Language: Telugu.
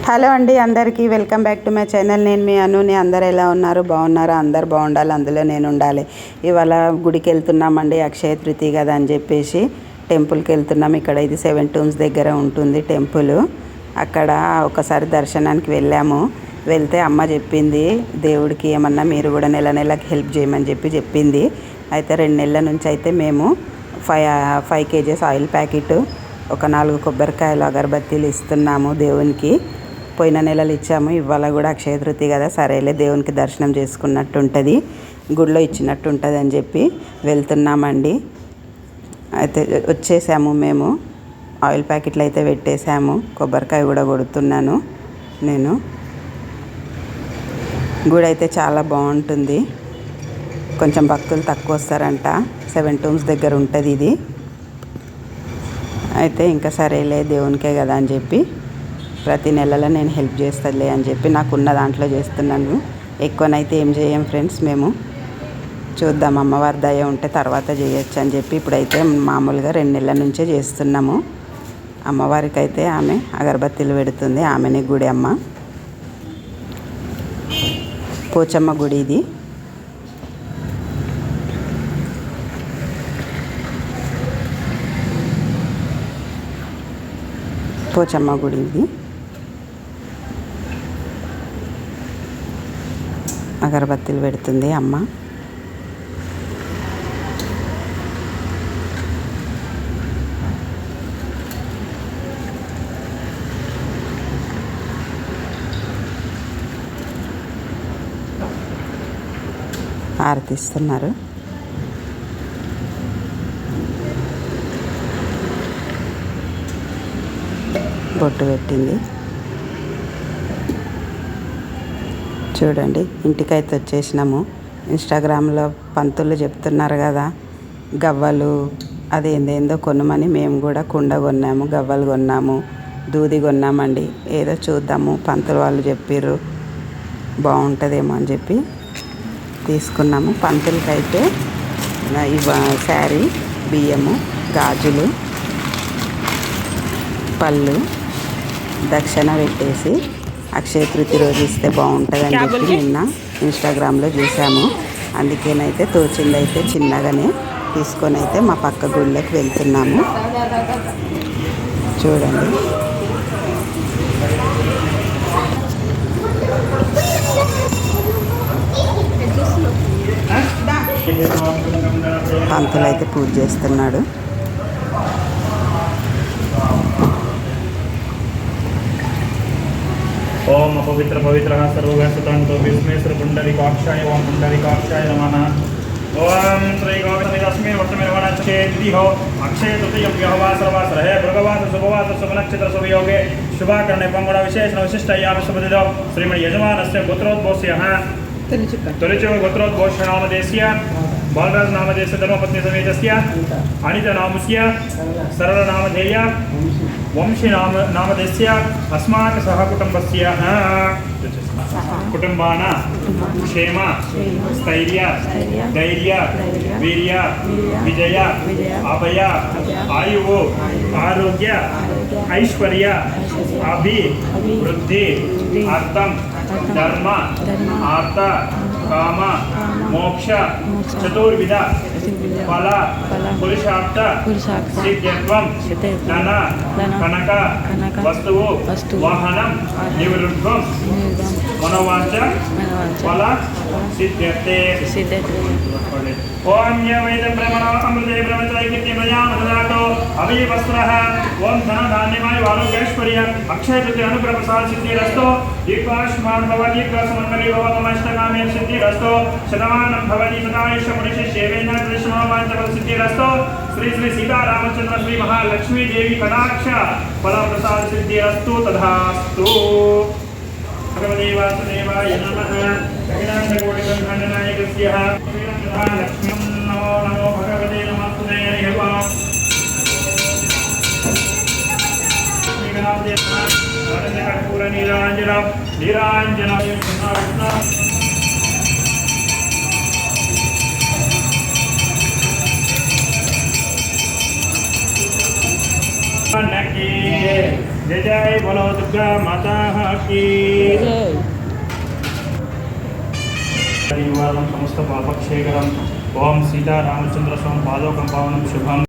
హలో అండి, అందరికీ welcome back to my channel. నేను మీ అనుని. అందరు ఎలా ఉన్నారు? బాగున్నారా? అందరు బాగుండాలి, అందులో నేను ఉండాలి. ఇవాళ గుడికి వెళ్తున్నామండి, అక్షయ తృతీయ కదా అని చెప్పేసి టెంపుల్కి వెళ్తున్నాం. ఇక్కడ ఇది 7 టూమ్స్ దగ్గర ఉంటుంది టెంపుల్. అక్కడ ఒకసారి దర్శనానికి వెళ్ళాము. వెళ్తే అమ్మ చెప్పింది, దేవుడికి ఏమన్నా మీరు కూడా నెల నెలకి హెల్ప్ చేయమని చెప్పింది. అయితే 2 నెలల నుంచి అయితే మేము 5 kgs ఆయిల్ ప్యాకెట్, ఒక 4 కొబ్బరికాయలు, అగరబత్తీలు ఇస్తున్నాము దేవునికి. పోయిన నెలలు ఇచ్చాము, ఇవాళ కూడా అక్షయ తృతీయ కదా, సరేలే దేవునికి దర్శనం చేసుకున్నట్టు ఉంటుంది, గుడిలో ఇచ్చినట్టు ఉంటుంది అని చెప్పి వెళ్తున్నామండి. అయితే వచ్చేసాము మేము. ఆయిల్ ప్యాకెట్లు అయితే పెట్టేసాము, కొబ్బరికాయ కూడా కొడుతున్నాను నేను. గుడి అయితే చాలా బాగుంటుంది. కొంచెం భక్తులు తక్కువ వస్తారంట, 7 టూమ్స్ దగ్గర ఉంటుంది ఇది. అయితే ఇంకా సరేలే దేవునికే కదా అని చెప్పి ప్రతి నెలలో నేను హెల్ప్ చేస్తుందిలే అని చెప్పి నాకున్న దాంట్లో చేస్తున్నాను. ఎక్కువనైతే ఏం చేయం ఫ్రెండ్స్ మేము. చూద్దాం, అమ్మవారి దయ ఉంటే తర్వాత చేయొచ్చు అని చెప్పి ఇప్పుడైతే మామూలుగా 2 నెలల నుంచే చేస్తున్నాము. అమ్మవారికి అయితే ఆమె అగరబత్తీలు పెడుతుంది. ఆమెనే గుడి అమ్మ, పోచమ్మ గుడి ఇది. పోచమ్మ గుడి ఇది. అగరబత్తీలు పెడుతుంది అమ్మ. ఆరతిస్తున్నారు. బొట్టు పెట్టింది. చూడండి, ఇంటికైతే వచ్చేసినాము. ఇన్స్టాగ్రామ్లో పంతులు చెప్తున్నారు కదా, గవ్వలు అదేందేందో కొనమని మేము కూడా కుండ కొన్నాము, గవ్వలు కొన్నాము, దూది కొన్నామండి. ఏదో చూద్దాము, పంతులు వాళ్ళు చెప్పిర్రు బాగుంటుందేమో అని చెప్పి తీసుకున్నాము. పంతులకైతే శారీ, బియ్యము, గాజులు, పళ్ళు దక్షిణ పెట్టేసి అక్షయ తృతీయ రోజు ఇస్తే బాగుంటుందని చెప్పి నిన్న ఇన్స్టాగ్రామ్లో చూసాము. అందుకేనైతే తోచిందైతే చిన్నగానే తీసుకొని అయితే మా పక్క గుళ్ళకి వెళ్తున్నాము. చూడండి, పంతులు అయితే పూజ చేస్తున్నాడు. ओम अपवित्र पवित्र सर्वव्यासतांतो विस्मेश्वर पुंडरीकाक्षाय ओम पुंडरीकाक्षाय नमः। ओम श्री गौतमी वर्तमेर्वणच्छेदि हो अक्षय तृतीय व्यवहार सर्वासर है भृगवास शुभवास शुभ नक्षत्र शुभ योगे शुभाकरणे पंगुण विशेषण विशिष्टयाम शुभदिनो श्रीमन् यजमानस्य गोत्रोद्भवस्य तोलिचो गोत्रोद्भवस्य नामदेस्य बालराज नामदेस्य धर्मपत्नी समेतस्य अनिता नामस्य सरल नामधेय वंशी नामदेस्य अस्माकं सह कुटुंबस्य कुटुंबानां क्षेम स्थैर्य धैर्य वीर्य विजय अभय आयुः आरोग्य ऐश्वर्य अभिवृद्धि अर्थम धर्म अर्थ काम मोक्ष चतुर्विध फल पुरुषार्थ सिद्ध्यत्वं धन कनक वस्तु वाहनं निवृत्तं मनोवांच फल सिद्ध्यते। ओम वेद ब्रह्मणो अमृते ब्रह्मचर्य मयामदातो अभय वस्त्रः ओम धन धान्यमय आरोग्यैश्वर्य अक्षय तृतीय अनुग्रह प्रसाद सिद्धिरस्तो दीर्घायुष्मान् भव दीर्घसुमङ्गली भव तमष्टकामे सिद्धिरस्तो शतमानं भवति सदायुष मुनिषि सेवेन कृष्णवाञ्छफल सिद्धिरस्तो श्री श्री सीता रामचंद्र श्री महालक्ष्मी देवी कटाक्ष फल प्रसाद सिद्धिरस्तु तथास्तु। भगवते वासुदेवाय नमः। अखिलाण्डकोटिब्रह्माण्डनायकस्य लक्ष्मीं नमो नमो भगवते नमस्ते हरिः ओम्। नीराञ्जनं नीराञ्जनं नकी जय जय बोलो दुर्गा माता की परिवारं समस्त पापक्षेकरम् ओम सीता रामचंद्र स्वामी पादोकं पावनं शुभम